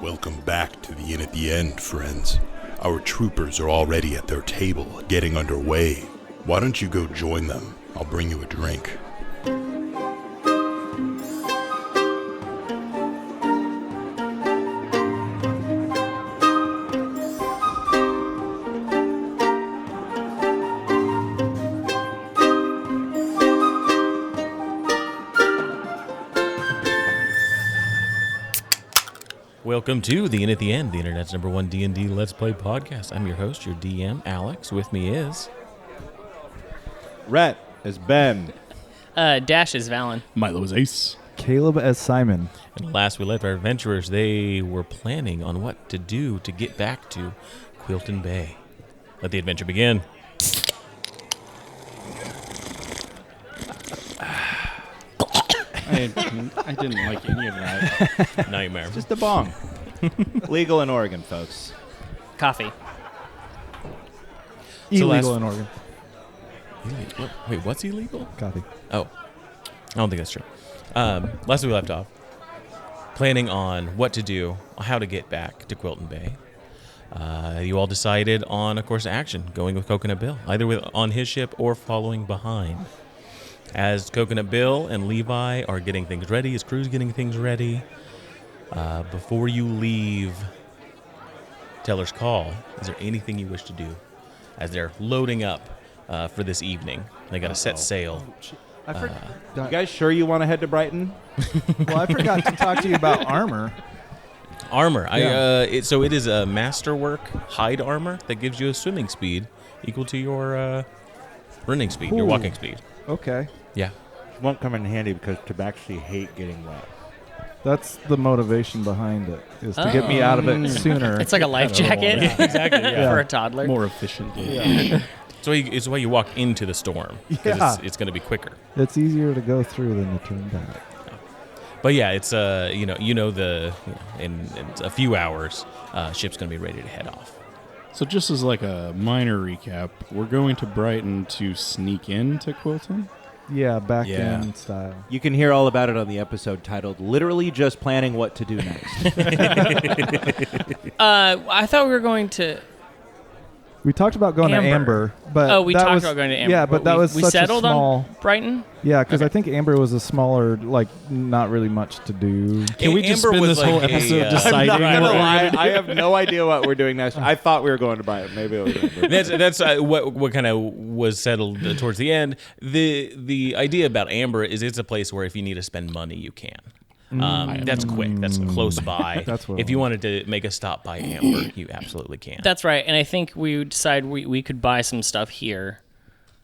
Welcome back to the Inn at the End, friends. Our troopers are already at their table, getting underway. Why don't you go join them? I'll bring you a drink. Welcome to the Inn at the End, the internet's #1 D&D Let's Play podcast. I'm your host, your DM, Alex. With me is... Rhett is Ben. Dash is Valen. Milo is Ace. Caleb as Simon. And last we left our adventurers, they were planning on what to do to get back to Quilton Bay. Let the adventure begin. I didn't like any of that. Nightmare. Just a bong. Legal in Oregon, folks. Coffee. Illegal in Oregon. Wait, what's illegal? Coffee. Oh, I don't think that's true. Last we left off, planning on what to do, how to get back to Quilton Bay. You all decided on a course of action, going with Coconut Bill, either on his ship or following behind. As Coconut Bill and Levi are getting things ready, his crew's getting things ready, before you leave Teller's Call, is there anything you wish to do? As they're loading up for this evening, they got to set sail. You guys sure you want to head to Brighton? Well, I forgot to talk to you about armor. Armor. Yeah. So it is a masterwork hide armor that gives you a swimming speed equal to your running speed, your walking speed. Okay. Yeah. It won't come in handy because Tabaxi hate getting wet. That's the motivation behind it, is to get me out of it sooner. It's like a life jacket Exactly. Yeah. for a toddler. More efficient. It's the way you walk into the storm. 'Cause Yeah. It's going to be quicker. It's easier to go through than to turn back. But yeah, it's in a few hours, ship's going to be ready to head off. So just as like a minor recap, we're going to Brighton to sneak into Quilton. Yeah, back Yeah. in style. You can hear all about it on the episode titled Literally Just Planning What to Do Next. I thought we were going to... We talked about going to Amber, but Oh, we that talked was, about going to Amber. Yeah, but that was we such settled a small. on Brighton? Yeah, because I think Amber was a smaller, like, not really much to do. Can we just Amber spend was this whole like episode a, deciding I'm not gonna what we're lie, gonna do? I have no idea what we're doing next. I thought we were going to Brighton. Maybe it was That's what kind of was settled towards the end. The idea about Amber is it's a place where if you need to spend money, you can. That's quick. That's close by. That's what if you wanted to make a stop by Amber, you absolutely can. That's right. And I think we decided we could buy some stuff here.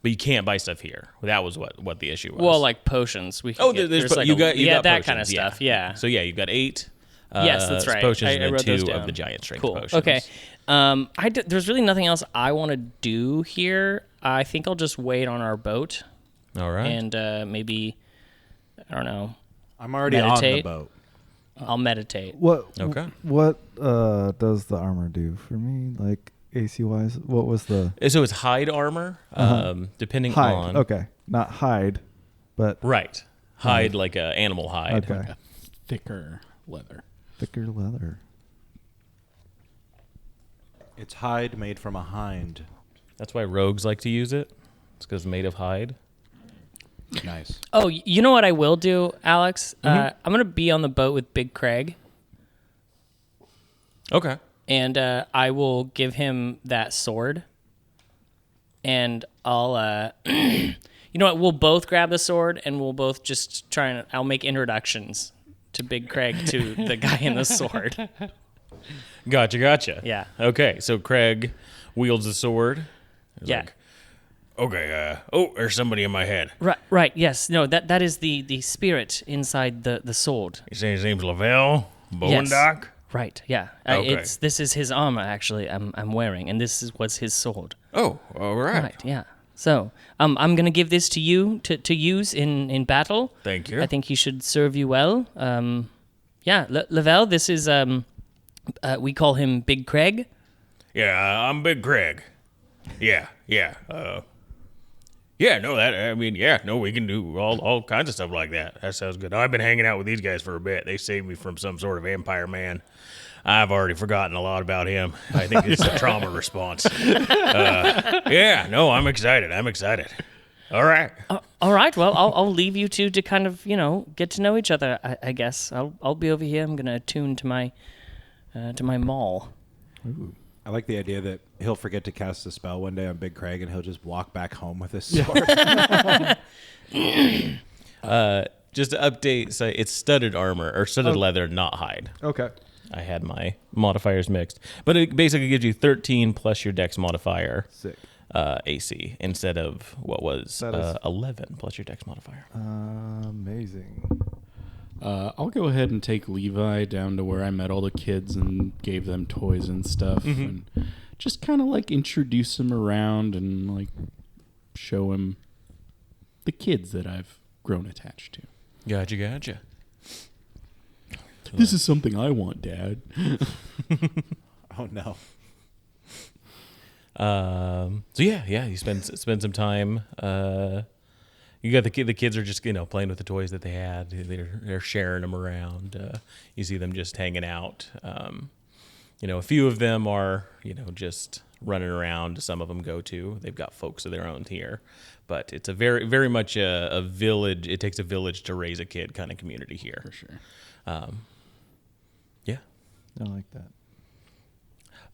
But you can't buy stuff here. That was what the issue was. Well, like potions. We could get, there's like you got that potions, kind of stuff. Yeah. So yeah, you've got 8. Yes, that's right. Potions I and then wrote those 2 down. of the giant strength Cool. potions. Okay. There's really nothing else I want to do here. I think I'll just wait on our boat All right. and maybe, I don't know, I'm already Meditate. on the boat. I'll meditate. What does the armor do for me? Like, AC wise, what was the So it's hide armor, depending hide? on Okay, not hide, but right hide like a animal hide. okay, Thicker leather. thicker leather. It's hide made from a hind. That's why rogues like to use it. It's because it's made of hide. Nice. Oh, you know what I will do, Alex? I'm going to be on the boat with Big Craig, Okay. and I will give him that sword, and I'll, you know what, we'll both grab the sword, and we'll both just try and, I'll make introductions to Big Craig to the guy in the sword. Gotcha. Yeah. Okay, so Craig wields the sword. He's Yeah. like, okay, there's somebody in my head. Right, yes. No, that is the spirit inside the sword. You say his name's Lavelle? Yes. Bowendock? Right, yeah. Okay. This is his armor, actually, I'm wearing, and this was his sword. Oh, all right. Right, yeah. So, I'm going to give this to you to use in battle. Thank you. I think he should serve you well. Yeah, Lavelle, this is, we call him Big Craig. Yeah, I'm Big Craig. Yeah. We can do all kinds of stuff like that. That sounds good. I've been hanging out with these guys for a bit. They saved me from some sort of vampire man. I've already forgotten a lot about him. I think it's a trauma response. Yeah, no, I'm excited. All right. All right. Well, I'll leave you two to kind of get to know each other. I guess I'll be over here. I'm gonna attune to my maul. Ooh. I like the idea that he'll forget to cast a spell one day on Big Craig, and he'll just walk back home with his sword. Just to update, so it's studded armor or studded leather, not hide. Okay. I had my modifiers mixed, but it basically gives you 13 plus your Dex modifier. Sick. AC instead of what was That is- 11 plus your Dex modifier. Amazing. I'll go ahead and take Levi down to where I met all the kids and gave them toys and stuff, and just kind of like introduce him around and like show him the kids that I've grown attached to. Gotcha. This is something I want, Dad. Oh no. So yeah, you spend some time. You got the kids are just playing with the toys that they had. They're sharing them around. You see them just hanging out. A few of them are just running around. Some of them go to. They've got folks of their own here, but it's a very very much a village. It takes a village to raise a kid kind of community here. For sure. Yeah. I like that.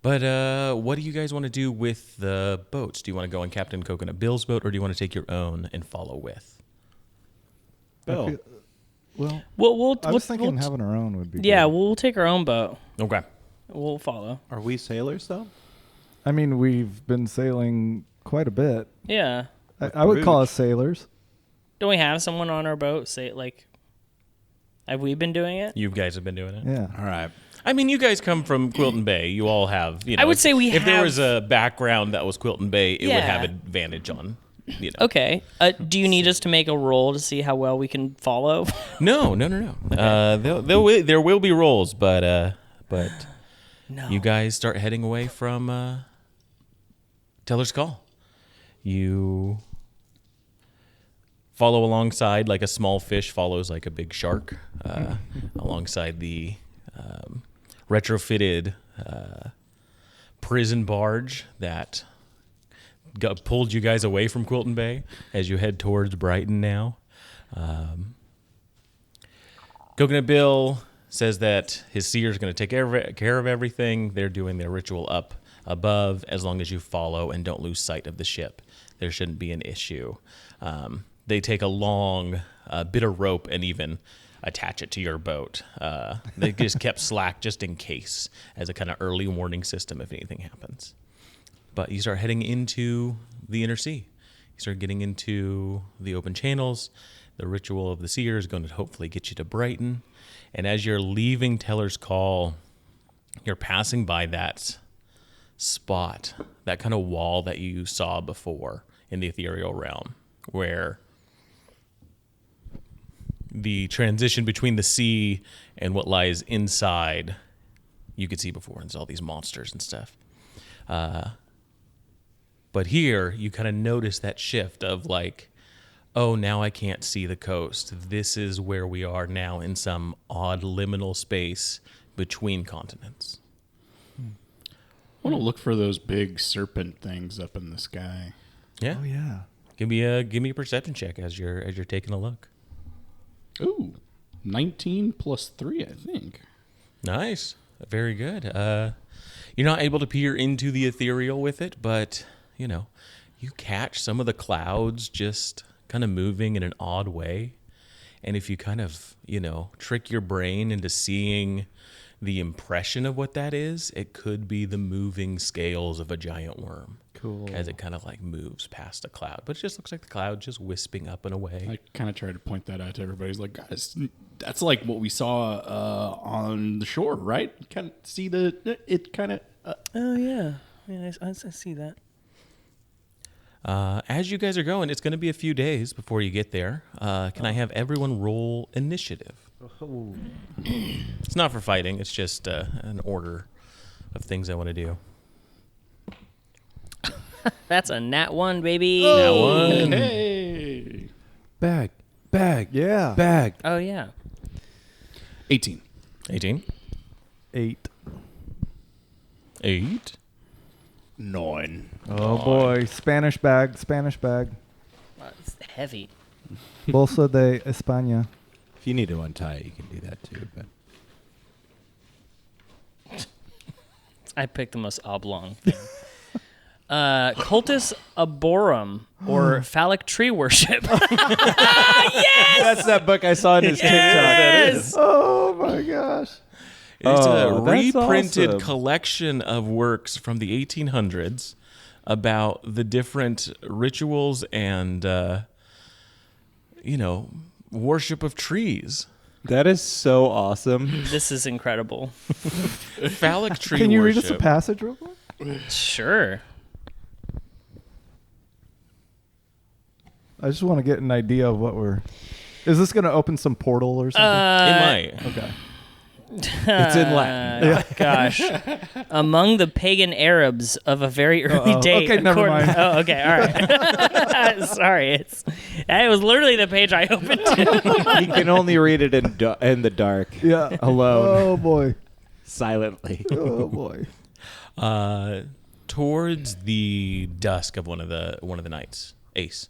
But what do you guys want to do with the boats? Do you want to go on Captain Coconut Bill's boat, or do you want to take your own and follow with? Bill. Well, We'll I was thinking having our own would be yeah, good. we'll take our own boat. Okay. We'll follow. Are we sailors, though? I mean, we've been sailing quite a bit. Yeah. I would call us sailors. Don't we have someone on our boat? Have we been doing it? You guys have been doing it? Yeah. All right. I mean, you guys come from Quilton Bay. You all have, I would say we if there have- was a background that was Quilton Bay, it would Yeah. have advantage on, Okay. Do you need us to make a roll to see how well we can follow? No. There will be rolls, but No. you guys start heading away from Teller's Call. You follow alongside like a small fish follows like a big shark alongside the retrofitted prison barge that pulled you guys away from Quilton Bay as you head towards Brighton now. Coconut Bill says that his seer is going to take care of everything. They're doing their ritual up above. As long as you follow and don't lose sight of the ship, there shouldn't be an issue. They take a long bit of rope and even attach it to your boat. They just kept slack just in case, as a kind of early warning system if anything happens. But you start heading into the inner sea. You start getting into the open channels. The ritual of the seer is going to hopefully get you to Brighton. And as you're leaving Teller's Call, you're passing by that spot, that kind of wall that you saw before in the ethereal realm, where the transition between the sea and what lies inside you could see before. There's all these monsters and stuff. But here you kind of notice that shift of like, oh, now I can't see the coast. This is where we are now in some odd liminal space between continents. I want to look for those big serpent things up in the sky. Yeah. Oh yeah. Give me a perception check as you're taking a look. Ooh, 19 plus 3, I think. Nice. Very good. You're not able to peer into the ethereal with it, but, you catch some of the clouds just kind of moving in an odd way. And if you kind of, trick your brain into seeing the impression of what that is, it could be the moving scales of a giant worm. Cool. As it kind of like moves past a cloud. But it just looks like the cloud just wisping up and away. I kind of tried to point that out to everybody. It's like, guys, that's like what we saw on the shore, right? Kind of see it kind of... Oh, yeah. Yeah, I see that. As you guys are going, it's going to be a few days before you get there. Can I have everyone roll initiative? Oh. It's not for fighting. It's just an order of things I want to do. That's a nat 1, baby. That one. Hey! Bag. Yeah. Oh, yeah. 18. 18. 8. 8. 9. Oh boy, Spanish bag. It's heavy. Bolsa de España. If you need to untie it, you can do that too. But I picked the most oblong thing. Cultus Arborum, or phallic tree worship. that's that book I saw in his Yes! Oh my gosh. It's a Oh, that's reprinted awesome. collection of works from the 1800s about the different rituals and, worship of trees. That is so awesome. This is incredible. Phallic tree Can you worship. read us a passage real quick? Sure. I just want to get an idea of what we're. Is this going to open some portal or something? It might. Okay. It's in Latin. Gosh. Among the pagan Arabs of a very early date. Okay, never mind. Oh, okay, all right. Sorry, it was literally the page I opened to. He can only read it in the dark. Yeah. Alone. Oh boy. Silently. Oh boy. Towards the dusk of one of the nights, Ace,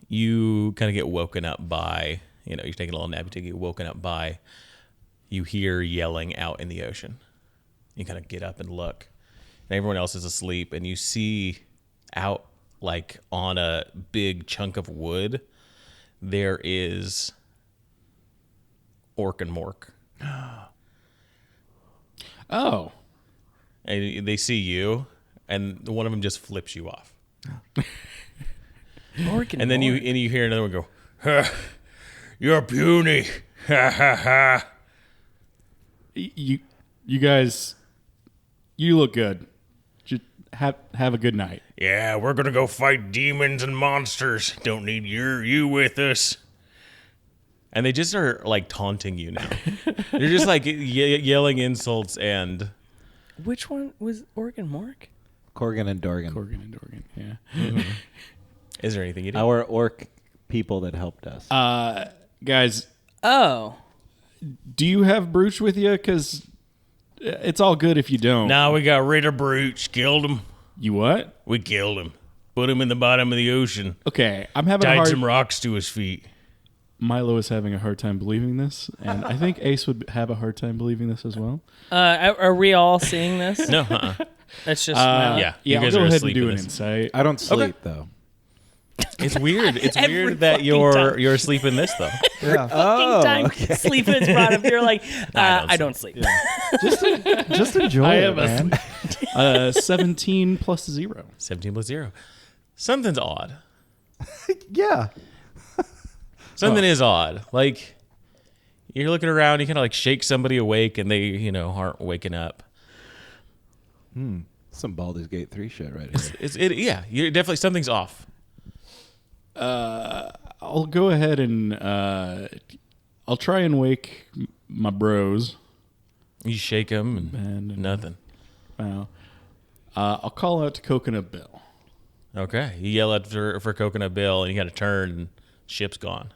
you kind of get woken up by, you're taking a little nap, you get woken up by, you hear yelling out in the ocean. You kind of get up and look, and everyone else is asleep, and you see out, like, on a big chunk of wood, there is Orc and Mork. Oh. And they see you, and one of them just flips you off. And then you hear another one go, "Huh, you're puny. Ha ha ha." You guys, you look good. Just have a good night. Yeah, we're gonna go fight demons and monsters. Don't need you with us. And they just are like taunting you now. They're just like yelling insults and. Which one was Oregon Mork? Corgan and Dorgan. Corgan and Dorgan, yeah. Is there anything you do? Our orc people that helped us. Guys, Oh. do you have Brooch with you? Because it's all good if you don't. Now we got rid of Brooch. Killed him. You what? We killed him. Put him in the bottom of the ocean. Okay, I'm having a Tied hard... some rocks to his feet. Milo is having a hard time believing this, and I think Ace would have a hard time believing this as well. Are we all seeing this? No, uh-uh. That's just Yeah, you I'll guys go are ahead asleep and do in an this. insight. I don't sleep though. It's weird. It's Every weird that fucking you're time. asleep in this though. Yeah. fucking time sleep is brought up. You're like, I I don't don't sleep. Just enjoy I it, have man. 17 plus 0. 17 plus 0. Something's odd. Yeah. Something is odd. Like you're looking around, you kind of like shake somebody awake, and they, aren't waking up. Some Baldur's Gate 3 shit right here. Yeah, you're definitely something's off. I'll go ahead and I'll try and wake my bros. You shake them and And nothing. I'll call out to Coconut Bill. Okay, you yell out for Coconut Bill, and you got to turn, and ship's gone.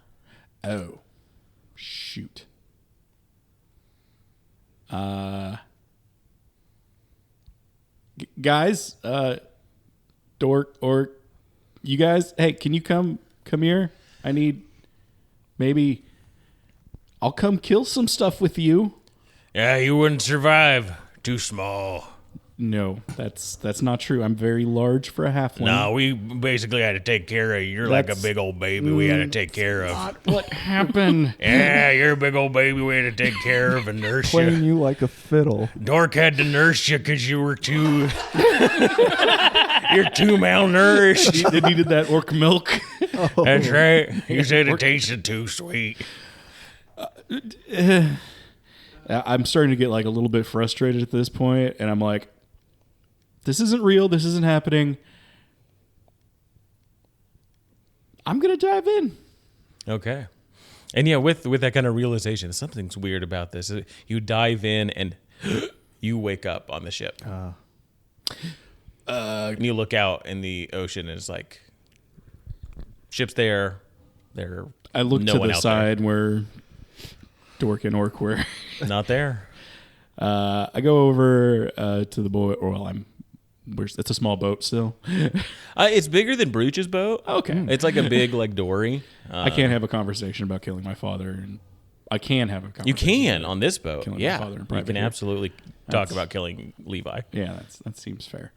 Oh, shoot. Guys, Dork, or you guys, hey, can you come here? I need, maybe, I'll come kill some stuff with you. Yeah, you wouldn't survive. Too small. No, that's not true. I'm very large for a halfling. No, we basically had to take care of you. You're like a That's- big old baby we had to take care of. Not what happened. Yeah, you're a big old baby we had to take care of and nurse Playing you. you like a fiddle. Dork had to nurse you because you were too... you're too malnourished. They needed that orc milk. That's right. You said it tasted too sweet. I'm starting to get like a little bit frustrated at this point, and I'm like, this isn't real. This isn't happening. I'm gonna dive in. Okay. And yeah, with that kind of realization, something's weird about this. You dive in and you wake up on the ship. And you look out in the ocean, and it's like ship's there. I look no to one the out side where Dork and Orc were. there. Not there. I go over to the boy, or well, it's a small boat still. It's bigger than Brooch's boat. Okay. It's like a big like dory. I can't have a conversation about killing my father, and I can have a conversation. You can on this boat. Killing my Yeah, father in you private can here. absolutely talk about killing Levi. Yeah, that seems fair.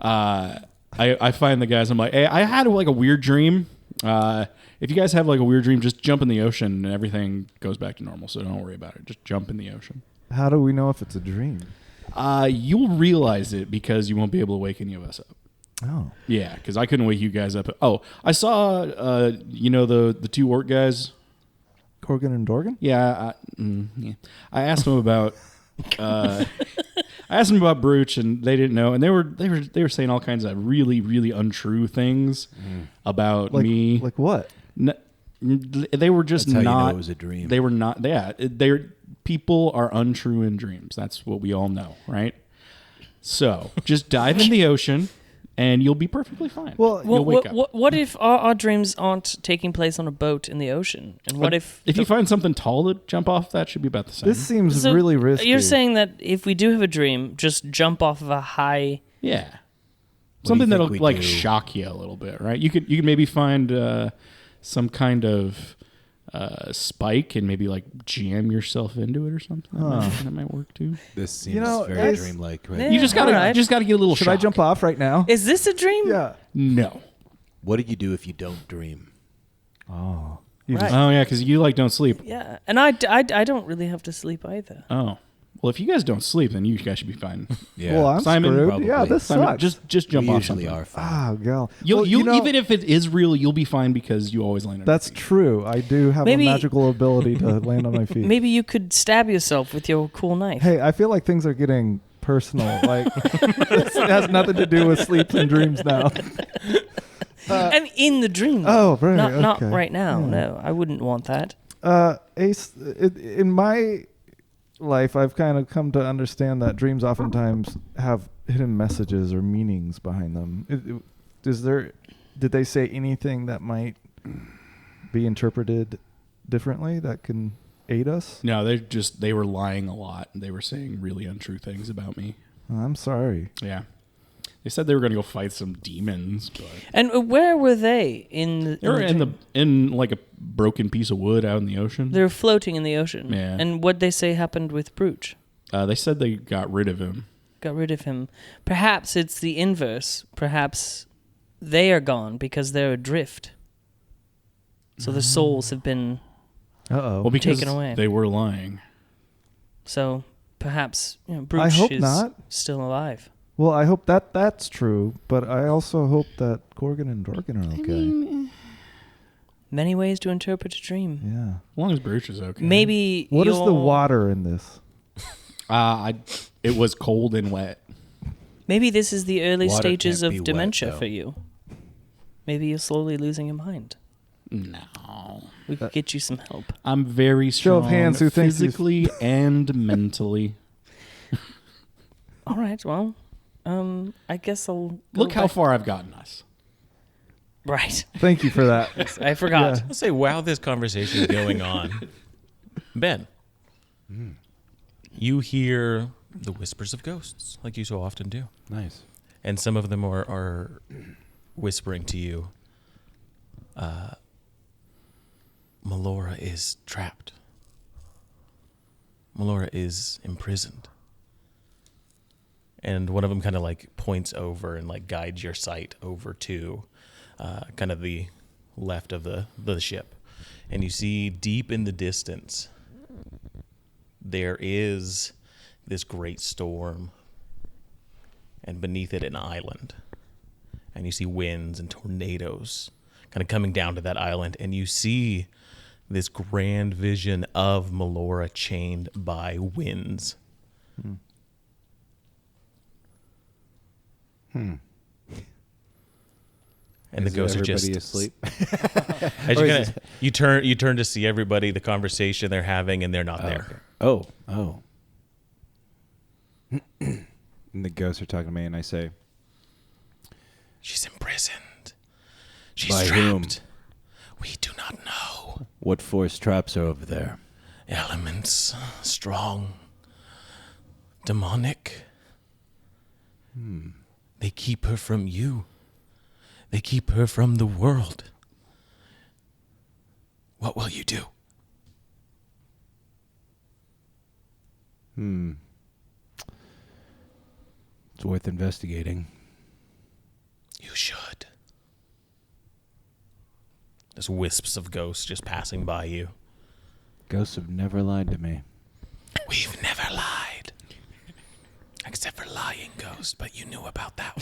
I find the guys. I'm like, hey, I had like a weird dream. If you guys have like a weird dream, just jump in the ocean and everything goes back to normal. So don't worry about it. Just jump in the ocean. How do we know if it's a dream? You'll realize it because you won't be able to wake any of us up. Oh. Yeah, because I couldn't wake you guys up. Oh, I saw, the two orc guys. Corgan and Dorgan? Yeah, I asked them about. I asked them about Brooch, and they didn't know, and they were saying all kinds of really, really untrue things about me. Like what? They were just That's how not. you know it was a dream. They were not. Yeah, people are untrue in dreams. That's what we all know, right? So just dive in the ocean, and you'll be perfectly fine. Well, you'll wake up. What if our dreams aren't taking place on a boat in the ocean? And what if you find something tall to jump off, that should be about the same. this seems So really risky. You're saying that if we do have a dream, just jump off of a high. Yeah. Something think that'll we like do? shock you a little bit, right? You could maybe find some kind of spike and maybe like jam yourself into it or something. That might work too. This seems know, very it's- dreamlike. Right? Yeah. You just gotta alright. get a little. Should I shock. jump off right now? Is this a dream? Yeah. No. What do you do if you don't dream? Oh. You Right. Oh yeah, because you like don't sleep. Yeah, and I don't really have to sleep either. Oh. Well, if you guys don't sleep, then you guys should be fine. Yeah. Well, I'm Simon, screwed. probably. Yeah, this Simon, sucks. just jump we off usually something. are fine. Oh, God. You'll Well, you know, even if it is real, you'll be fine because you always land on that's your feet. true. I do have Maybe- a magical ability to land on my feet. Maybe you could stab yourself with your cool knife. Hey, I feel like things are getting personal. Like, this has nothing to do with sleeps and dreams now. I'm in the dream. Oh, right. Not okay. right now. Yeah. No, I wouldn't want that. Ace, in my life, I've kind of come to understand that dreams oftentimes have hidden messages or meanings behind them. Did they say anything that might be interpreted differently that can aid us? No, they were lying a lot. They were saying really untrue things about me. I'm sorry. Yeah. They said they were going to go fight some demons, but And where were they in the? they were dream? in like a broken piece of wood out in the ocean. They were floating in the ocean. Yeah. And what they say happened with Brooch? They said they got rid of him. Got rid of him. Perhaps it's the inverse. Perhaps they are gone because they're adrift. So the souls have been. Uh-oh. Well, because Taken away. they were lying. So perhaps Brooch hope is not. still alive. Well, I hope that's true, but I also hope that Corgan and Dorgan are okay. Many ways to interpret a dream. Yeah. As long as Bruce is okay. Maybe What is the you'll- water in this? It was cold and wet. Maybe this is the early Water stages can't of be wet, dementia though. for you. Maybe you're slowly losing your mind. No. We could get you some help. I'm very Show strong of hands who thinks he's- physically and mentally. All right, well, I guess I'll go Look how back- far I've gotten us. Right. Thank you for that. I forgot. Yeah. I'll say, while this conversation is going on, Ben, you hear the whispers of ghosts, like you so often do. Nice. And some of them are whispering to you, Melora is trapped. Melora is imprisoned. And one of them kind of like points over and like guides your sight over to kind of the left of the ship. And you see deep in the distance, there is this great storm, and beneath it an island. And you see winds and tornadoes kind of coming down to that island, and you see this grand vision of Melora chained by winds. And Is the ghosts are everybody just asleep? As you turn to see everybody, the conversation they're having, and they're not there. Okay. Oh. And the ghosts are talking to me, and I say, She's imprisoned. She's By trapped. whom? We do not know. "What force traps are over there?" Elements strong. demonic. They keep her from you. They keep her from the world. What will you do? It's worth investigating. You should. There's wisps of ghosts just passing by you. Ghosts have never lied to me. We've never lied. Except for lying ghost, but you knew about that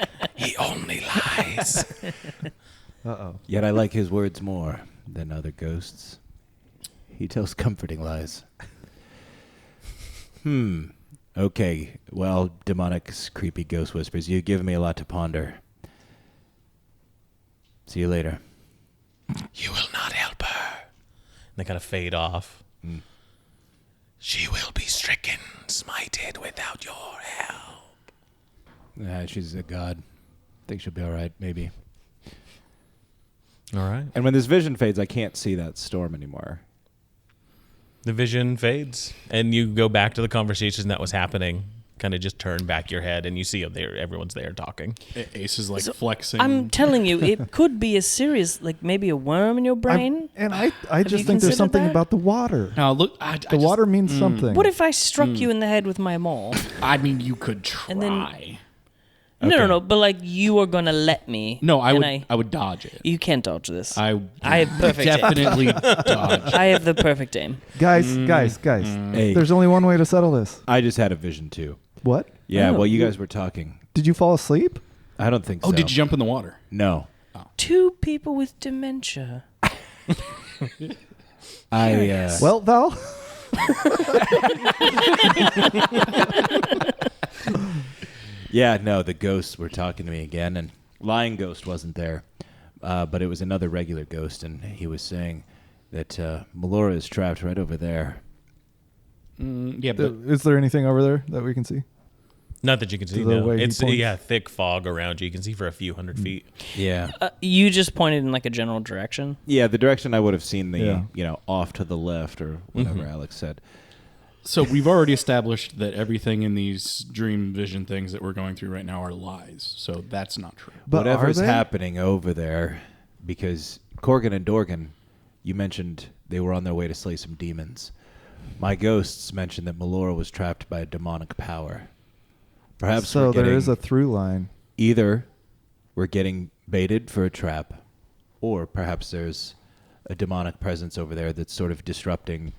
one. He only lies. Uh-oh. Yet I like his words more than other ghosts. He tells comforting lies. Okay. Well, demonic, creepy ghost whispers, you give me a lot to ponder. See you later. You will not help her. And they kind of fade off. She will be stricken, smited without your help. She's a god. Think she'll be all right, maybe. All right. And when this vision fades, I can't see that storm anymore. The vision fades, and you go back to the conversation that was happening. Kind of just turn back your head, and you see everyone's there talking. Ace is like flexing. I'm telling you, it could be as serious, like maybe a worm in your brain. I you just think there's considered something that? about the water. Now look, The water means something. What if I struck you in the head with my maul? I mean, you could try. And then- No, but like you are gonna let me. No, I and would. I would dodge it. You can't dodge this. I have perfect aim. definitely dodge. I have the perfect aim. Guys, Hey. there's only one way to settle this. I just had a vision, too. What? Yeah, Oh. well, you guys were talking. Did you fall asleep? I don't think so. Oh, did you jump in the water? No. Two people with dementia. Well, Val? Yeah, no, the ghosts were talking to me again, and Lion Ghost wasn't there, but it was another regular ghost, and he was saying that Melora is trapped right over there. Yeah, but Is there anything over there that we can see? Not that you can see. To the No, way he it's points? thick fog around you. You can see for a few hundred feet. Yeah. You just pointed in like a general direction. Yeah, the direction I would have seen the, Yeah. off to the left or whatever Alex said. so we've already established that everything in these dream vision things that we're going through right now are lies. So that's not true. But Whatever's are they? happening over there, because Corgan and Dorgan, you mentioned they were on their way to slay some demons. My ghosts mentioned that Melora was trapped by a demonic power. Perhaps So we're getting, there is a through line. either we're getting baited for a trap, or perhaps there's a demonic presence over there that's sort of disrupting.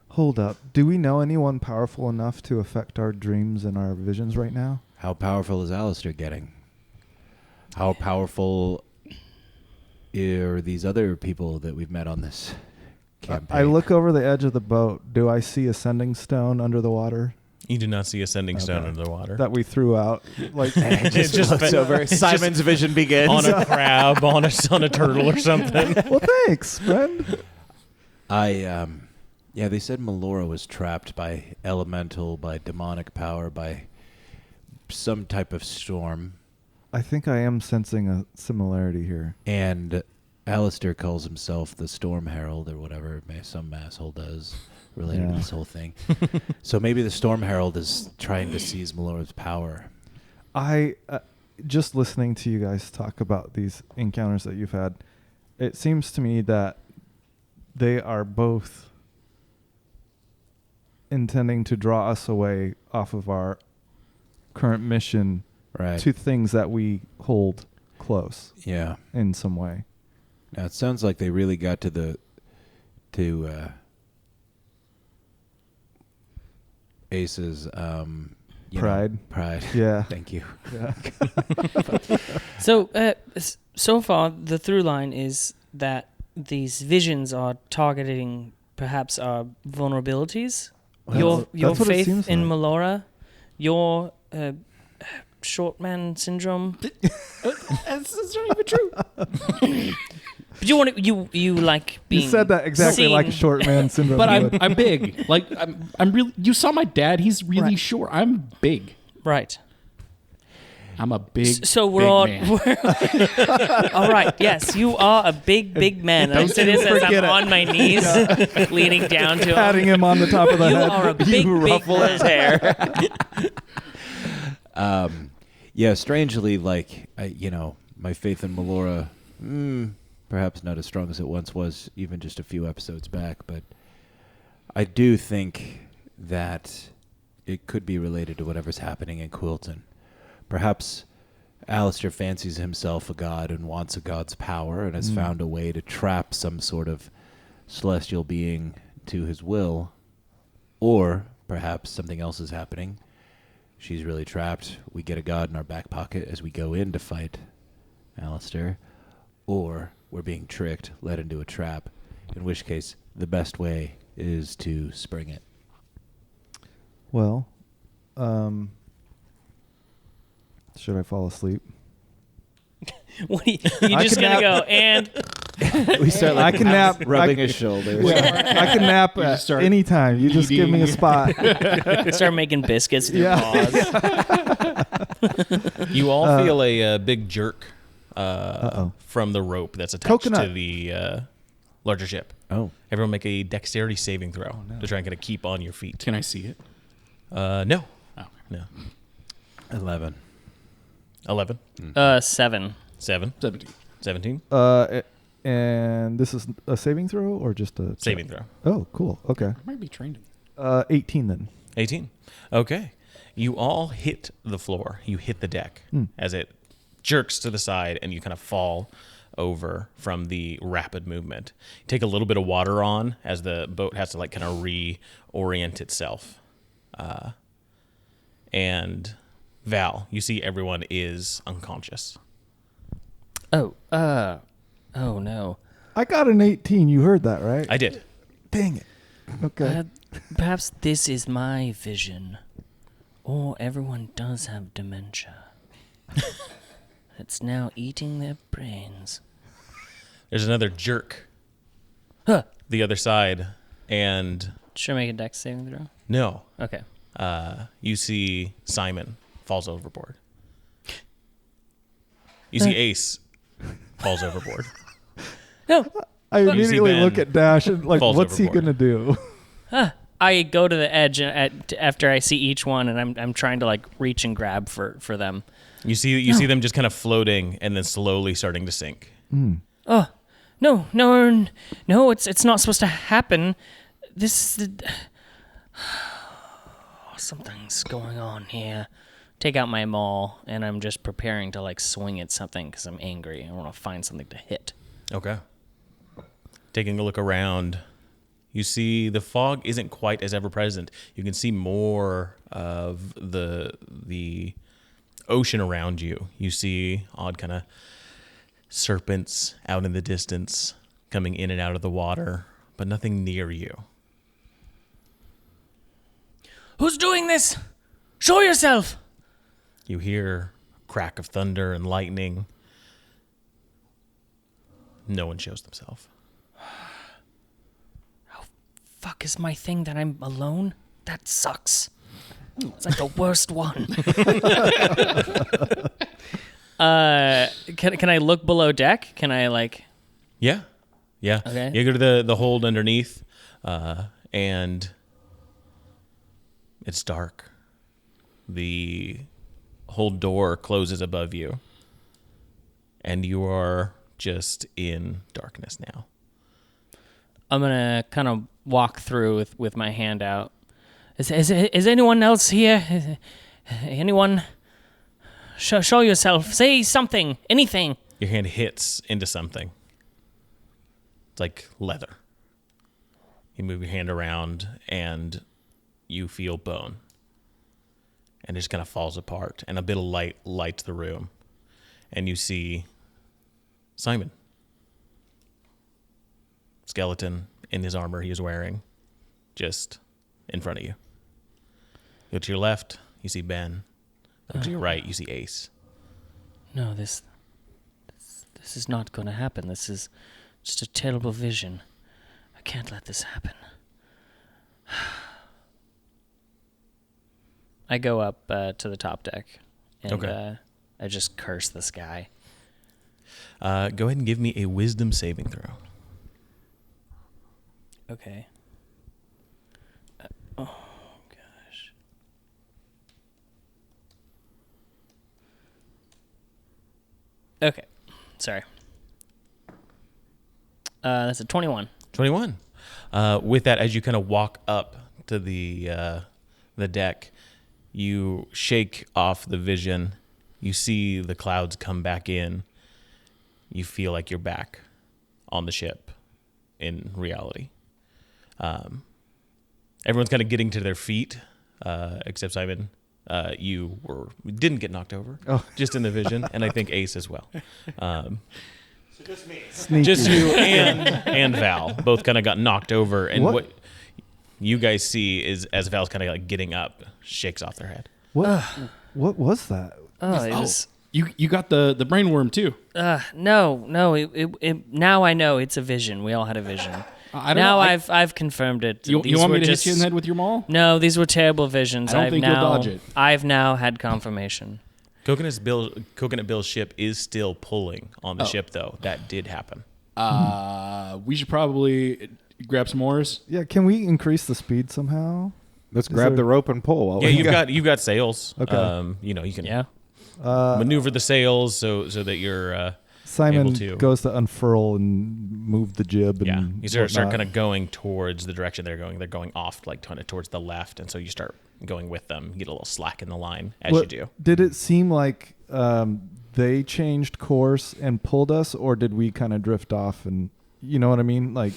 Hold up. Do we know anyone powerful enough to affect our dreams and our visions right now? How powerful is Alistair getting? How powerful are these other people that we've met on this campaign? I look over the edge of the boat. Do I see a sending stone under the water You do not see a sending stone Okay. under the water. that we threw out? Like, It's just Simon's vision begins. on a crab, on a turtle or something. well, thanks, friend. Yeah, they said Melora was trapped by elemental, by demonic power, by some type of storm. I think I am sensing a similarity here. And Alistair calls himself the Storm Herald or whatever some asshole does related to Yeah. this whole thing. So maybe the Storm Herald is trying to seize Melora's power. I just listening to you guys talk about these encounters that you've had, it seems to me that they are both intending to draw us away off of our current mission Right. to things that we hold close Yeah. in some way. Now, it sounds like they really got to Ace's Pride. Pride. Yeah. Thank you. Yeah. So, so far, the through line is that these visions are targeting perhaps our vulnerabilities. Well, Your that's what it faith seems in like. Melora, your short man syndrome. That's not even true. But you want to, you like being. You said that exactly like seen. short man syndrome. But would. I'm big. Like I'm really. You saw my dad. He's really Right. short. I'm big. Right. I'm a big, So we're big all. man. All right. Yes, you are a big man. I say this as I'm on my knees, leaning down to him. Patting him on the top of the You head. are a big man. hair. Yeah, strangely, like, my faith in Melora, perhaps not as strong as it once was, even just a few episodes back, but I do think that it could be related to whatever's happening in Quilton. Perhaps Alistair fancies himself a god and wants a god's power and has found a way to trap some sort of celestial being to his will. Or perhaps something else is happening. She's really trapped. We get a god in our back pocket as we go in to fight Alistair. Or we're being tricked, led into a trap, in which case the best way is to spring it. Well, should I fall asleep? What are you just can gonna go and We start I can nap. rubbing his shoulders. Yeah, I can nap at start any time. You just give me a spot. start making biscuits with your paws? You all feel a big jerk Uh-oh. from the rope that's attached Coconut. to the larger ship. Oh. Everyone make a dexterity saving throw to try and get a keep on your feet. Can I see it? No. Oh. No. 11. 11. 7. 7. 17. 17. And this is a saving throw or just a Saving throw. Oh, cool. Okay. I might be trained in 18 then. 18. Okay. You all hit the floor. You hit the deck as it jerks to the side and you kind of fall over from the rapid movement. You take a little bit of water on as the boat has to like kind of reorient itself. And Val, you see everyone is unconscious. Oh no. I got an 18. You heard that, right? I did. Dang it. Okay. Perhaps this is my vision. Or everyone does have dementia. It's now eating their brains. There's another jerk Huh. the other side, and Should I make a dex saving throw? no, Okay. you see Simon falls overboard. You see Ace falls overboard. No. I immediately Ben look at Dash and like, falls what's he overboard. going to do? I go to the edge after I see each one, and I'm trying to like reach and grab for them. You see them just kind of floating and then slowly starting to sink. Oh, no! It's not supposed to happen. This is something's going on here. Take out my maul, and I'm just preparing to like swing at something because I'm angry. I want to find something to hit. Okay. Taking a look around, you see the fog isn't quite as ever present. You can see more of the ocean around you. You see odd kind of serpents out in the distance coming in and out of the water, but nothing near you. Who's doing this? Show yourself! You hear a crack of thunder and lightning. No one shows themselves. Fuck is my thing that I'm alone? That sucks. It's like the worst one. Can I look below deck? Can I like? Yeah. Okay. You go to the hold underneath, and it's dark. The hold door closes above you, and you are just in darkness now. I'm gonna kind of walk through with my hand out. Is anyone else here? Anyone? Show yourself. Say something. Anything. Your hand hits into something. It's like leather. You move your hand around, and you feel bone. And it just kind of falls apart, and a bit of light lights the room. And you see Simon. Skeleton in his armor he is wearing, just in front of you. Go to your left, you see Ben. Go to your right, you see Ace. No, this is not going to happen. This is just a terrible vision. I can't let this happen. I go up to the top deck and Okay. I just curse this guy. Go ahead and give me a wisdom saving throw. Okay. Oh gosh. Okay. Sorry. That's a 21. 21. With that, as you kind of walk up to the deck, you shake off the vision. You see the clouds come back in. You feel like you're back on the ship in reality. Everyone's kind of getting to their feet, except Simon. You didn't get knocked over, just in the vision, and I think Ace as well. So just me. Sneaky. Just you and Val both kind of got knocked over, and what you guys see is as Val's kind of like getting up, shakes off their head. What was that? Oh, it was. You got the brainworm too. No. It now I know it's a vision. We all had a vision. I don't now know. I've confirmed it. You These want were me to just, hit you in the head with your maul? No, these were terrible visions. I don't I've think now, you'll dodge it. I've now had confirmation. Coconut Bill's ship is still pulling on the ship, though. That did happen. We should probably grab some oars. Yeah, can we increase the speed somehow? Let's grab the rope and pull. Yeah, you've got sails. Okay. You can Yeah. maneuver the sails so that you're Simon able to. goes to unfurl and move the jib. And Yeah, you start whatnot. kind of going towards the direction they're going. They're going off, like kind of towards the left, and so you start going with them. You get a little slack in the line as you do. Did it seem like they changed course and pulled us, or did we kind of drift off? And you know what I mean? Like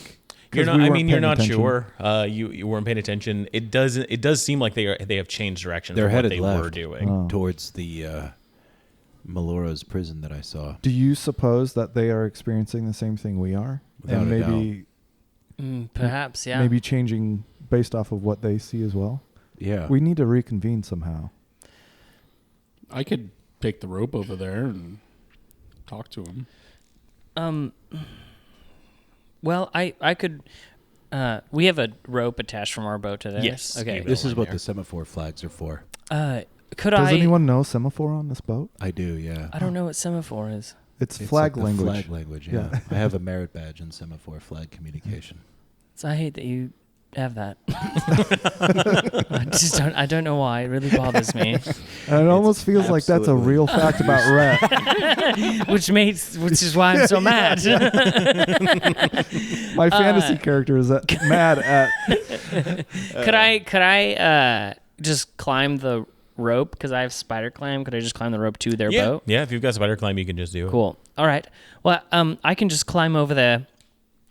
You're 'cause not. we I weren't mean, you're paying not attention. sure. You weren't paying attention. It does seem like they have changed direction. They're from what headed they left were doing. Oh. towards the Melora's prison that I saw. Do you suppose that they are experiencing the same thing we are, Without and a maybe Perhaps, yeah. maybe changing based off of what they see as well? Yeah. We need to reconvene somehow. I could take the rope over there and talk to him. Well, I could. We have a rope attached from our boat to this. Yes, Okay. you This is line what there. the semaphore flags are for. Could Does I? anyone know semaphore on this boat? I do, yeah. I don't know what semaphore is. It's It's flag like the language. Flag language, yeah. Yeah. I have a merit badge in semaphore flag communication. So I hate that you have that. I don't know why. It really bothers me. And it almost feels like that's a absolutely- real fact about Rhett. which is why I'm so mad. My fantasy character is mad at. Could I just climb the rope because I have spider climb? Could I just climb the rope to their boat? Yeah. If you've got spider climb, you can just do it. Cool. All right. Well, I can just climb over there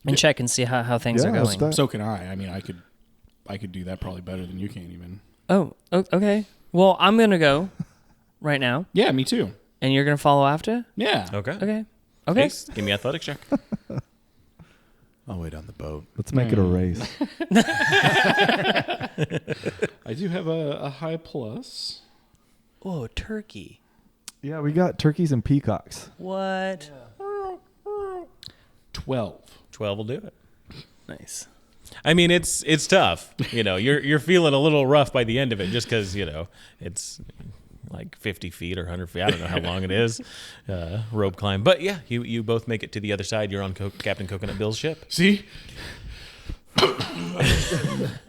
and check and see how things Yeah, are let's going. start. So can I. I mean, I could do that probably better than you can even. Oh, okay. Well, I'm gonna go right now, Yeah, me too. and you're gonna follow after. Yeah. Okay. Okay. Ace, give me an athletics check. I'll wait on the boat. Let's make it a race. I do have a high plus. Oh, turkey. Yeah, we got turkeys and peacocks. What? 12. 12 will do it. Nice. I mean, it's tough. You're feeling a little rough by the end of it, just because it's like 50 feet or 100 feet. I don't know how long it is, rope climb. But yeah, you both make it to the other side. You're on Captain Coconut Bill's ship. See?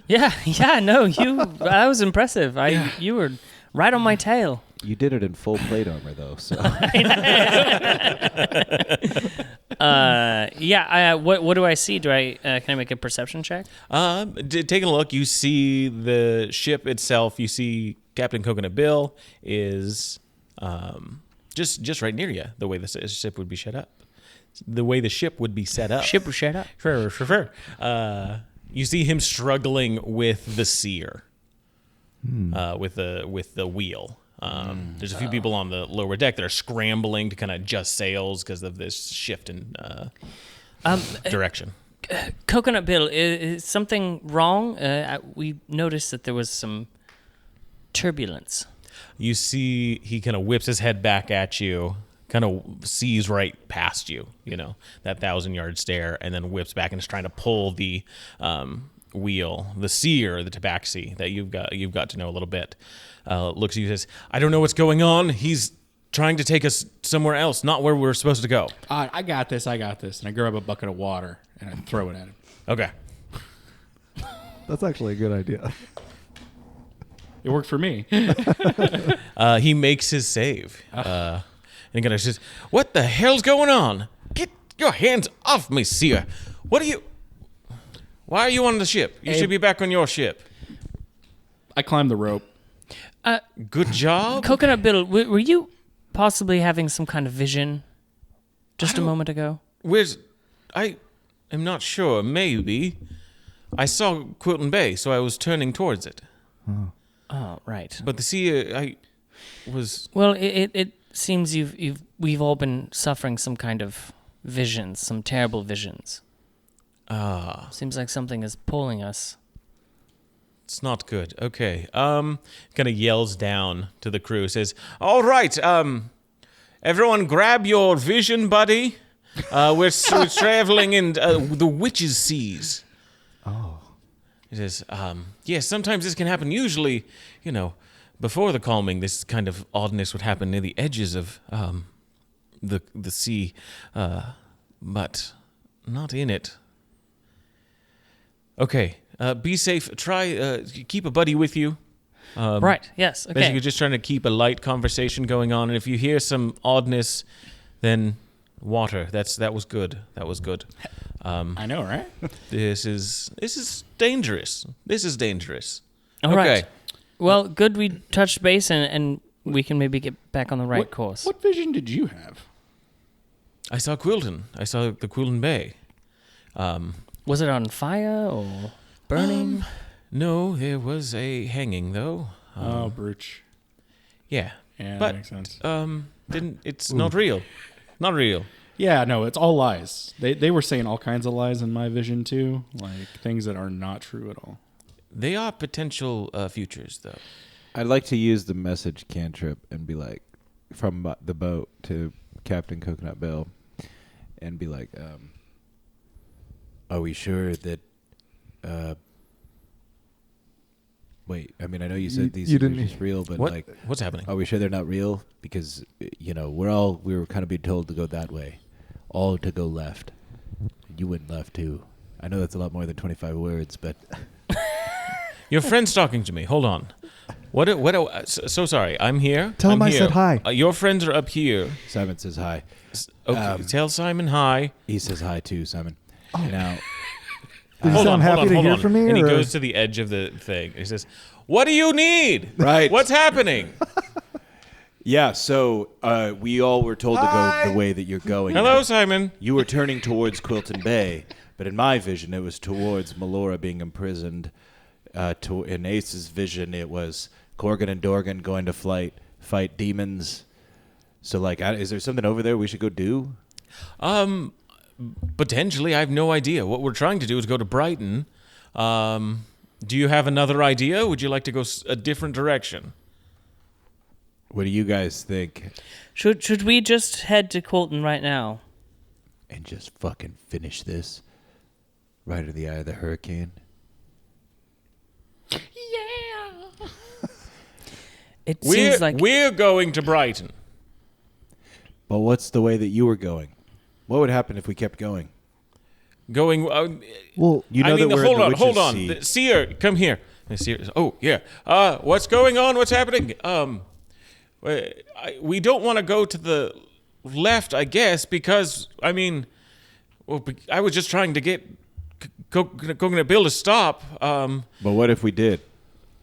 Yeah. No, that was impressive. You were right on my tail. You did it in full plate armor, though, so. What do I see? Can I make a perception check? Taking a look, you see the ship itself. You see Captain Coconut Bill is just right near you. The way the ship would be set up, the way the ship would be set up. Ship was shut up. Sure. You see him struggling with the seer, with the wheel. There's a few people on the lower deck that are scrambling to kind of adjust sails because of this shift in direction. Coconut Bill, is something wrong? We noticed that there was some turbulence. You see he kind of whips his head back at you, kind of sees right past you, that 1,000-yard stare, and then whips back and is trying to pull the wheel, the seer, the tabaxi that you've got to know a little bit. Looks at you and says, "I don't know what's going on. He's trying to take us somewhere else, not where we're supposed to go. I got this. And I grab a bucket of water and I throw it at him. Okay. That's actually a good idea. It worked for me. He makes his save. And he kind of says, "What the hell's going on? Get your hands off me, Seer. What are you... Why are you on the ship? You should be back on your ship." I climbed the rope. Good job. Coconut Bill, were you possibly having some kind of vision just a moment ago? I am not sure. Maybe. I saw Quilton Bay, so I was turning towards it. Oh, right. But the sea, I was... Well, it seems we've all been suffering some kind of visions, some terrible visions. Seems like something is pulling us. It's not good. Okay. Kind of yells down to the crew. Says, "All right. Everyone, grab your vision, buddy. We're traveling in the witches' seas." Oh. He says, "Yes. Sometimes this can happen. Usually, before the calming, this kind of oddness would happen near the edges of the sea, but not in it." Okay. Be safe. Try keep a buddy with you. Right. Yes. Okay. Basically, just trying to keep a light conversation going on. And if you hear some oddness, then water. That was good. That was good. I know, right? This is dangerous. This is dangerous. All okay. right. Well, good. We touched base, and we can maybe get back on the right course. What vision did you have? I saw Quilton. I saw the Quilton Bay. Was it on fire or burning? No, there was a hanging though. Oh, brooch. Yeah. Yeah, but, that makes sense. It's not real. Not real. Yeah, no, it's all lies. They were saying all kinds of lies in my vision too, like things that are not true at all. They are potential futures, though. I'd like to use the message cantrip and be like, from the boat to Captain Coconut Bill, and be like, are we sure that... wait, I mean, I know you said these you are didn't- just real, but What's happening? are we sure they're not real? Because, we were kind of being told to go that way. All to go left. You went left, too. I know that's a lot more than 25 words, but... Your friend's talking to me. Hold on. So sorry. I'm here. Tell him I'm I here. said hi. Your friends are up here. Simon says hi. Okay. Tell Simon hi. He says hi, too, Simon. Now... Did you sound happy to hear from me? And he or- goes to the edge of the thing. He says, "What do you need? Right. What's happening?" Yeah, so we all were told to go the way that you're going. Hello, Simon. You were turning towards Quilton Bay, but in my vision, it was towards Melora being imprisoned. In Ace's vision, it was Corgan and Dorgan going to fight demons. So, is there something over there we should go do? Potentially, I have no idea. What we're trying to do is go to Brighton. Do you have another idea? Would you like to go a different direction? What do you guys think? Should we just head to Quilton right now? And just fucking finish this right in the eye of the hurricane? Yeah. It seems like We're going to Brighton. But what's the way that you were going? What would happen if we kept going? Going... Well, You know that we're in the hold witch's on. seat. Seer, come here. Seer, yeah. What's going on? What's happening? We don't want to go to the left, I guess, because I was just trying to get Coconut Bill to stop. But what if we did?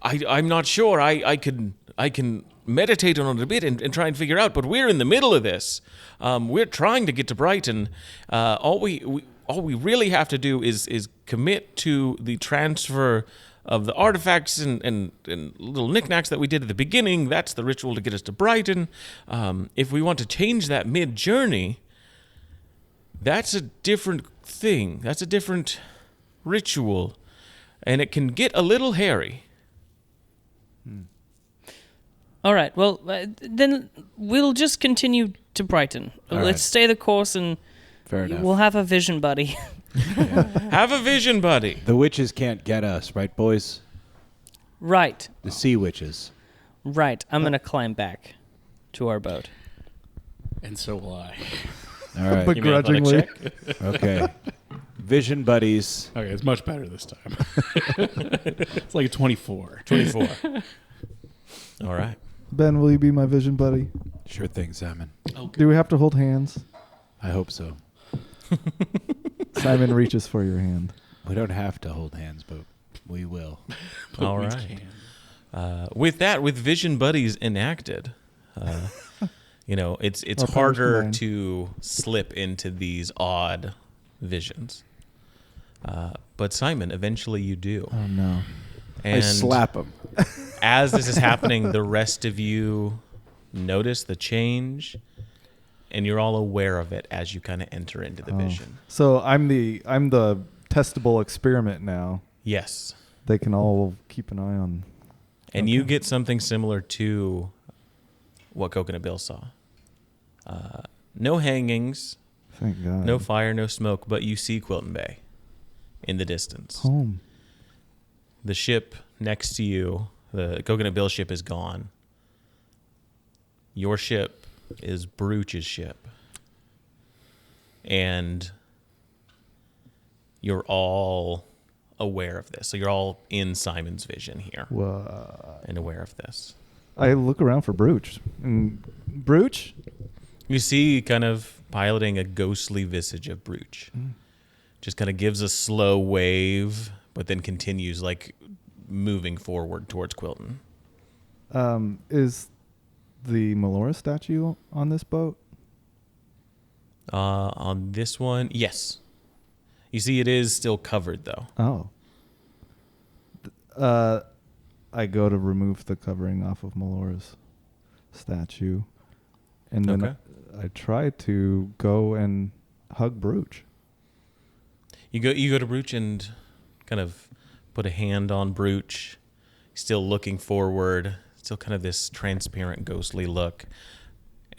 I'm not sure. I can meditate on it a bit and try and figure out. But we're in the middle of this. We're trying to get to Brighton. All we really have to do is commit to the transfer of the artifacts and little knickknacks that we did at the beginning. That's the ritual to get us to Brighton. If we want to change that mid-journey, that's a different thing. That's a different ritual. And it can get a little hairy. All right. Well, then we'll just continue to Brighton. All Let's right. stay the course, and Fair enough. we'll have a vision buddy. Have a vision, buddy. The witches can't get us, right, boys? Right. The sea witches. Right. I'm gonna climb back to our boat. And so will I. All right. Give me an athletic Begrudgingly. check. Okay. Vision buddies. Okay, it's much better this time. It's like a 24. 24. All right. Ben, will you be my vision buddy? Sure thing, Simon. Do we have to hold hands? I hope so. Simon reaches for your hand. We don't have to hold hands, but we will. But All we right. can. With that, with Vision Buddies enacted, it's Our powers harder combined. to slip into these odd visions. But Simon, eventually you do. Oh no. And I slap him. as this is happening, the rest of you notice the change, and you're all aware of it as you kind of enter into the vision. So I'm the testable experiment now. Yes. They can all keep an eye on. And you get something similar to what Coconut Bill saw. No hangings, Thank God. no fire, no smoke, but you see Quilton Bay in the distance. Home. The ship next to you, the Coconut Bill ship, is gone. Your ship is Brooch's ship. And you're all aware of this. So you're all in Simon's vision here and aware of this. I look around for Brooch. Brooch? You see kind of piloting a ghostly visage of Brooch. Just kind of gives a slow wave, but then continues like moving forward towards Quilton. Is the Melora statue on this boat? On this one, yes. You see it is still covered though. Oh. I go to remove the covering off of Melora's statue. And then Okay. I try to go and hug Brooch. You go to Brooch and kind of put a hand on Brooch, still looking forward, still kind of this transparent ghostly look,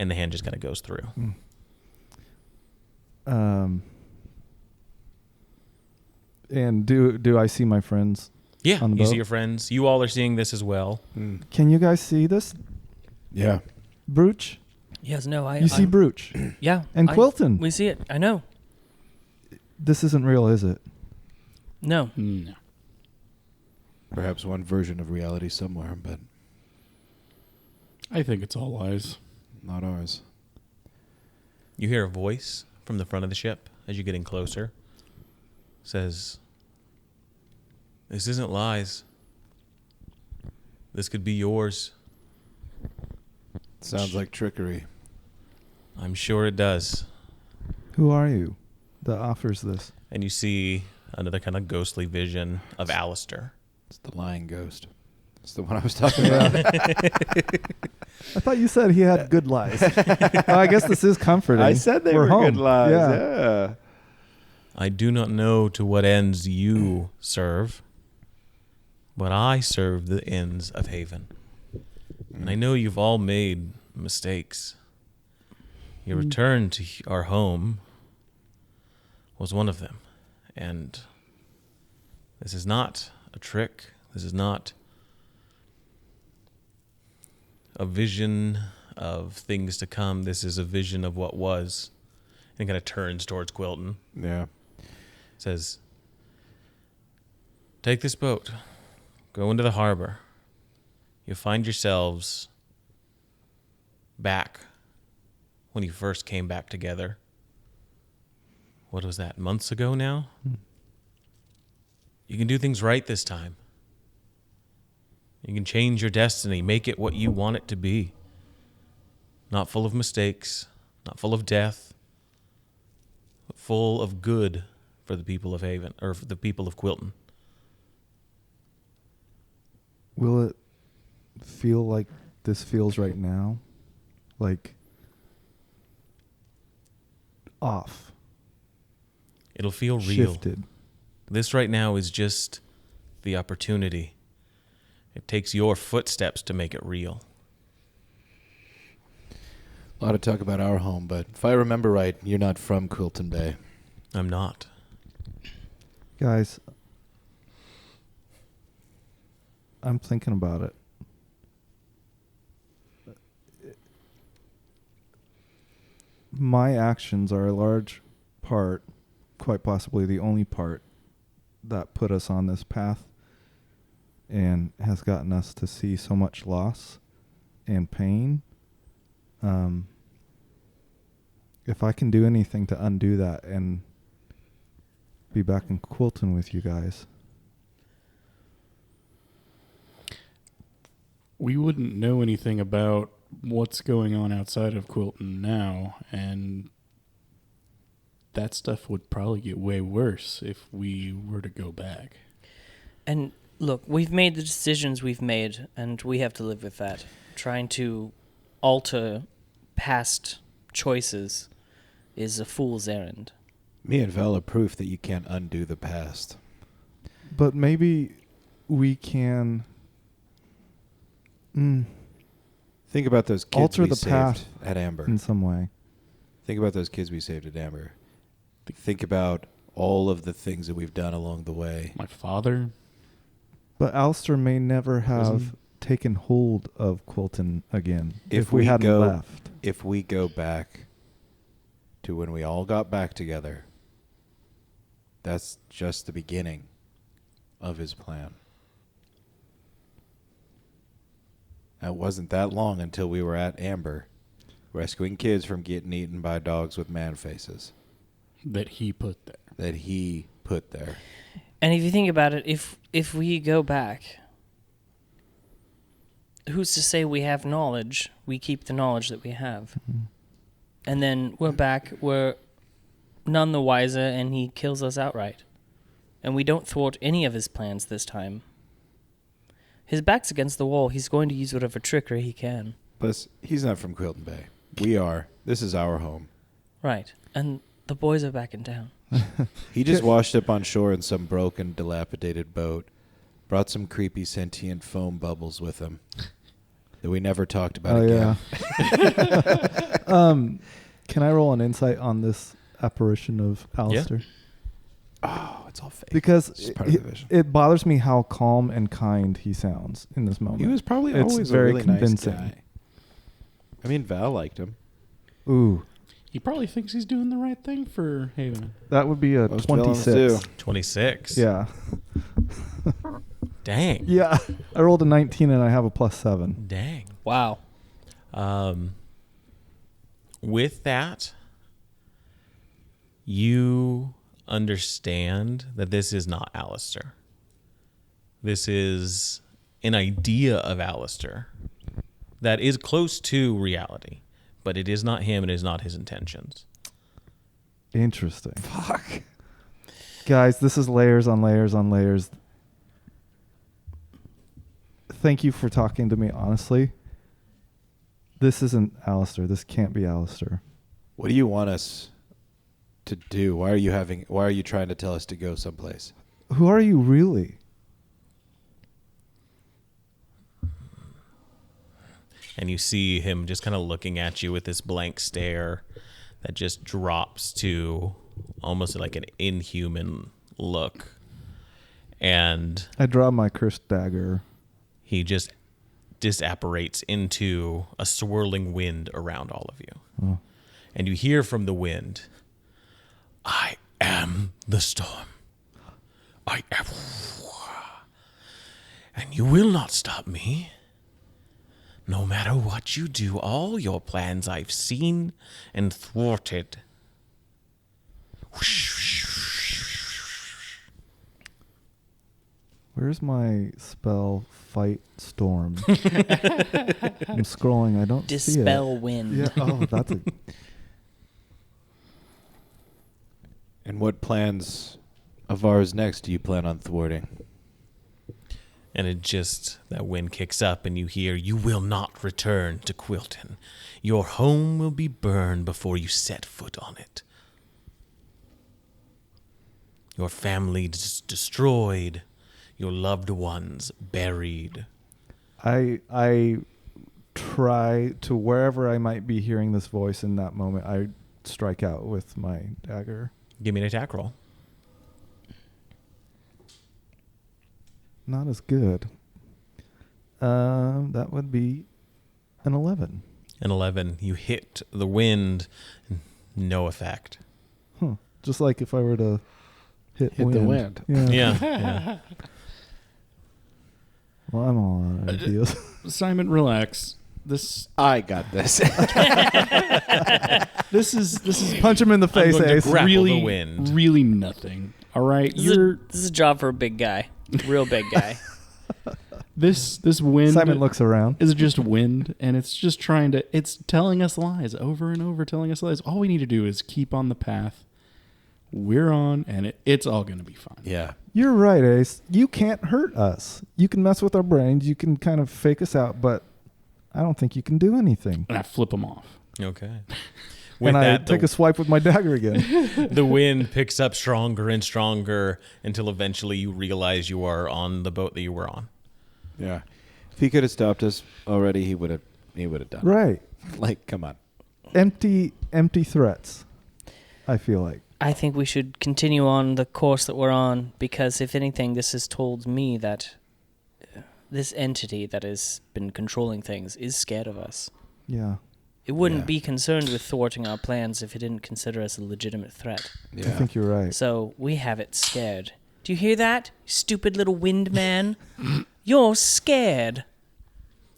and the hand just kind of goes through. And do I see my friends? Yeah, On the you see boat? your friends. You all are seeing this as well. Can you guys see this? Yeah. Brooch? Yes, no, You see Brooch? Yeah. And Quilton. We see it. I know. This isn't real, is it? No. No. Perhaps one version of reality somewhere, but I think it's all lies. not ours. You hear a voice from the front of the ship as you're getting closer. Says, "This isn't lies. This could be yours." Sounds like trickery. I'm sure it does. Who are you that offers this? And you see another kind of ghostly vision of Alistair. It's the lying ghost. It's the one I was talking about. I thought you said he had good lies. Well, I guess this is comforting. We're home. Yeah. I do not know to what ends you serve, but I serve the ends of Haven. And I know you've all made mistakes. Your return to our home was one of them. And this is not a trick. This is not a vision of things to come. This is a vision of what was. And kind of turns towards Quilton. Yeah. Says, "Take this boat. Go into the harbor. You'll find yourselves back when you first came back together. What was that, months ago now? You can do things right this time. You can change your destiny, make it what you want it to be. Not full of mistakes, not full of death, but full of good for the people of Haven, or for the people of Quilton." Will it feel like this feels right now? Like off. It'll feel real. Shifted. This right now is just the opportunity. It takes your footsteps to make it real. A lot of talk about our home, but if I remember right, you're not from Quilton Bay. I'm not. Guys, I'm thinking about it. my actions are a large part, quite possibly the only part, that put us on this path and has gotten us to see so much loss and pain. If I can do anything to undo that and be back in Quilton with you guys. We wouldn't know anything about what's going on outside of Quilton now, and that stuff would probably get way worse if we were to go back. And look, we've made the decisions we've made, and we have to live with that. Trying to alter past choices is a fool's errand. Me and Val are proof that you can't undo the past. But maybe we can Think about those kids alter we the saved path at Amber. in some way. Think about those kids we saved at Amber. Think about all of the things that we've done along the way. My father? But Alistair may never have Prison? taken hold of Quilton again If we we hadn't go- left. If we go back to when we all got back together, that's just the beginning of his plan. It wasn't that long until we were at Amber, rescuing kids from getting eaten by dogs with man faces That he put there. that he put there. And if you think about it, if we go back, who's to say we have knowledge? We keep the knowledge that we have. And then we're back, we're none the wiser, and he kills us outright. And we don't thwart any of his plans this time. His back's against the wall. He's going to use whatever trickery he can. Plus, he's not from Quilton Bay. We are. This is our home. Right. And the boys are back in town. He just washed up on shore in some broken, dilapidated boat, brought some creepy sentient foam bubbles with him that we never talked about again. Yeah. Can I roll an insight on this apparition of Alistair? Oh, it's all fake. Because It's just part of the vision. it bothers me how calm and kind he sounds in this moment. He was probably It's always very a really convincing. nice guy. I mean, Val liked him. Ooh, He probably thinks he's doing the right thing for Haven. that would be a Most villains 26. do. 26. Yeah. Dang. Yeah. I rolled a 19 and I have a +7. Dang. Wow. With that, you understand that this is not Alistair. This is an idea of Alistair that is close to reality, but it is not him and it is not his intentions. Interesting. Fuck. Guys, this is layers on layers on layers. Thank you for talking to me honestly. This isn't Alistair. This can't be Alistair. What do you want us to do? Why are you trying to tell us to go someplace? Who are you really? And you see him just kind of looking at you with this blank stare that just drops to almost like an inhuman look. And I draw my cursed dagger. he just disapparates into a swirling wind around all of you. Oh. And you hear from the wind, I am the storm. I am. And you will not stop me. No matter what you do, all your plans I've seen and thwarted. Where's my spell fight storm? I'm scrolling. I don't see it. Dispel wind. Yeah. Oh, that's a. And what plans of ours next do you plan on thwarting? And it just, that wind kicks up and you hear, you will not return to Quilton. Your home will be burned before you set foot on it. Your family destroyed. Your loved ones buried. I try to, wherever I might be hearing this voice in that moment, I strike out with my dagger. Give me an attack roll. Not as good. That would be an 11. An 11. You hit the wind. No effect. Just like if I were to hit the wind. Yeah. Yeah. Well, I'm all out of ideas. Simon, relax. This I got this. this is Punch him in the face, going to Ace. grapple really the wind. really nothing. All right, This is a job for a big guy, real big guy. this wind. Simon looks around. is just wind, and it's just it's telling us lies over and over, telling us lies. All we need to do is keep on the path we're on, and it's all going to be fine. Yeah. You're right, Ace. You can't hurt us. You can mess with our brains. You can kind of fake us out, but I don't think you can do anything. And I flip them off. Okay. And I take a swipe with my dagger again. The wind picks up stronger and stronger until eventually you realize you are on the boat that you were on. Yeah. If he could have stopped us already, he would have done it. Right. Like, come on. Empty threats, I feel like. I think we should continue on the course that we're on, because if anything, this has told me that this entity that has been controlling things is scared of us. Yeah. It wouldn't be concerned with thwarting our plans if it didn't consider us a legitimate threat. Yeah. I think you're right. So we have it scared. Do you hear that, stupid little wind man? You're scared.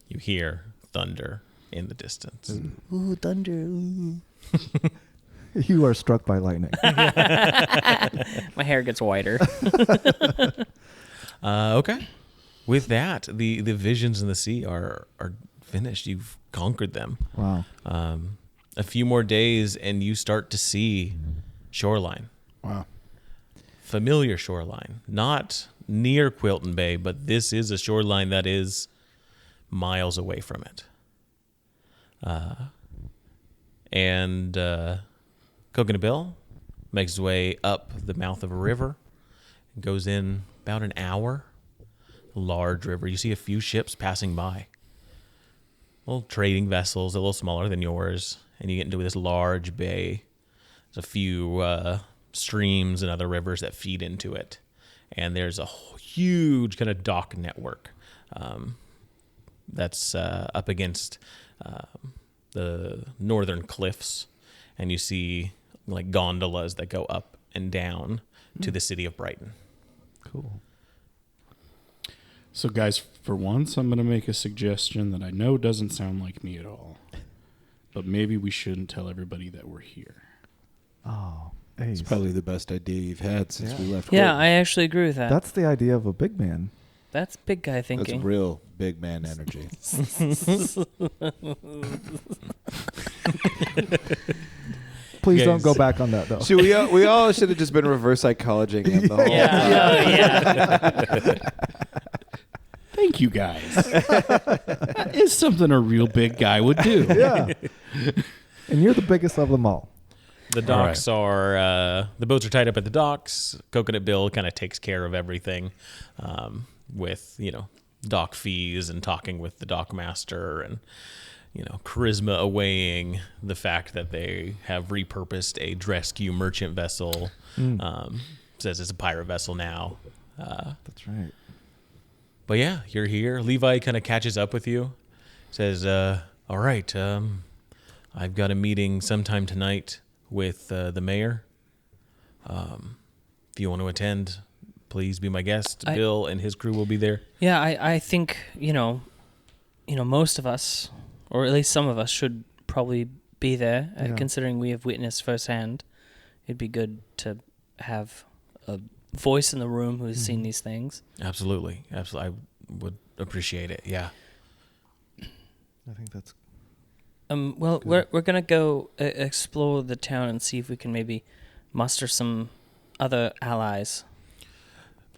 You hear thunder in the distance. Ooh, thunder. Ooh. You are struck by lightning. My hair gets whiter. Okay. With that, the visions in the sea are finished. You've conquered them. Wow. A few more days and you start to see shoreline. Wow. Familiar shoreline. Not near Quilton Bay, but this is a shoreline that is miles away from it. Coconut Bill makes his way up the mouth of a river. Goes in about an hour. Large river. You see a few ships passing by. Little trading vessels, a little smaller than yours. And you get into this large bay. There's a few streams and other rivers that feed into it. And there's a huge kind of dock network that's up against the northern cliffs. And you see like gondolas that go up and down to the city of Brighton. Cool. So, guys, for once, I'm going to make a suggestion that I know doesn't sound like me at all. But maybe we shouldn't tell everybody that we're here. Oh, Ace. It's probably the best idea you've had since we left. Yeah, Quilton. I actually agree with that. That's the idea of a big man. That's big guy That's thinking. real big man energy. Please Yes. don't go back on that, though. So we all should have just been reverse psychologing him the whole Yeah. Thank you, guys. That is something a real big guy would do. Yeah. And you're the biggest of them all. The docks are, the boats are tied up at the docks. Coconut Bill kind of takes care of everything with, dock fees and talking with the dock master and, charisma awaying the fact that they have repurposed a Drescue merchant vessel. Says it's a pirate vessel now. That's right. But yeah, you're here. Levi kind of catches up with you. Says, all right, I've got a meeting sometime tonight with the mayor. If you want to attend, please be my guest. Bill and his crew will be there. Yeah, I think, most of us, or at least some of us, should probably be there, considering we have witnessed firsthand. It'd be good to have a voice in the room who's seen these things. Absolutely. I would appreciate it. Yeah. I think that's... Well, we're gonna go explore the town and see if we can maybe muster some other allies.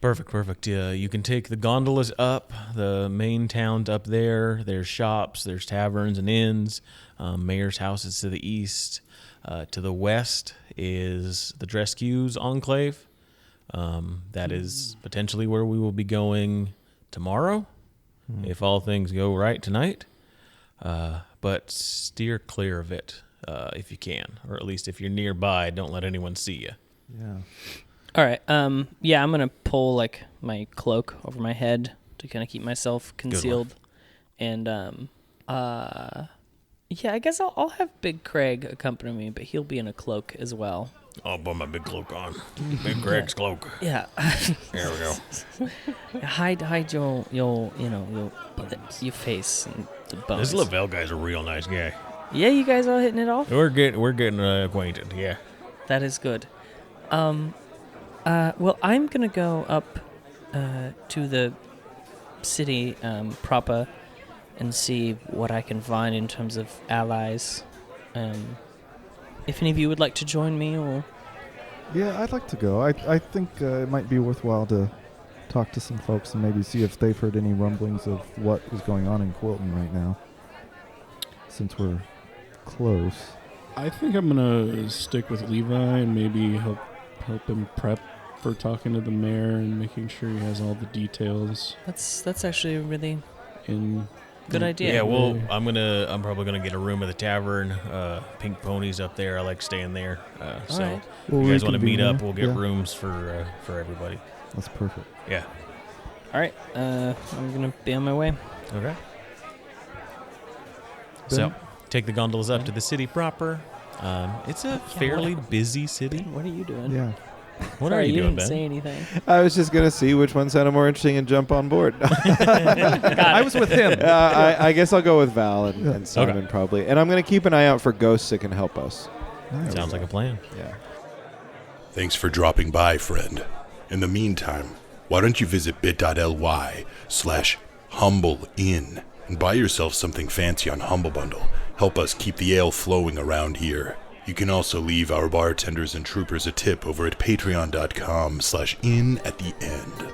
Perfect. You can take the gondolas up. The main town's up there. There's shops, there's taverns and inns. Mayor's house is to the east. To the west is the Drescue's enclave. That is potentially where we will be going tomorrow, if all things go right tonight. But steer clear of it if you can, or at least if you're nearby, don't let anyone see you. Yeah. All right. Yeah, I'm gonna pull like my cloak over my head to kind of keep myself concealed, and Yeah, I guess I'll have Big Craig accompany me, but he'll be in a cloak as well. I'll put my big cloak on. Big Greg's cloak. Yeah. There we go. hide your face and the bones. This Lavelle guy's a real nice guy. Yeah, you guys all hitting it off? We're getting acquainted. Yeah. That is good. Well, I'm gonna go up to the city proper and see what I can find in terms of allies. If any of you would like to join me, or Yeah, I'd like to go. I think it might be worthwhile to talk to some folks and maybe see if they've heard any rumblings of what is going on in Quilton right now, since we're close. I think I'm gonna stick with Levi and maybe help him prep for talking to the mayor and making sure he has all the details that's actually a really in. good idea. Yeah, well, I'm probably gonna get a room at the tavern. Pink Pony's up there. I like staying there. So right. if Well, you we guys want to can be meet up, there. we'll get Yeah. rooms for everybody. That's perfect. Yeah. All right, I'm gonna be on my way. Okay. Ben? So take the gondolas up to the city proper. It's a fairly busy city. What are you doing? Yeah. What Sorry, are you doing, didn't Ben? say anything. I was just gonna see which one sounded more interesting and jump on board. I was with him. I guess I'll go with Val and Simon Okay. probably, and I'm gonna keep an eye out for ghosts that can help us. Sounds like a plan. Yeah. Thanks for dropping by, friend. In the meantime, why don't you visit bit.ly/humbleinn and buy yourself something fancy on Humble Bundle. Help us keep the ale flowing around here. You can also leave our bartenders and troopers a tip over at patreon.com/in at the end.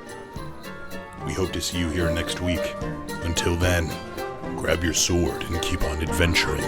We hope to see you here next week. Until then, grab your sword and keep on adventuring.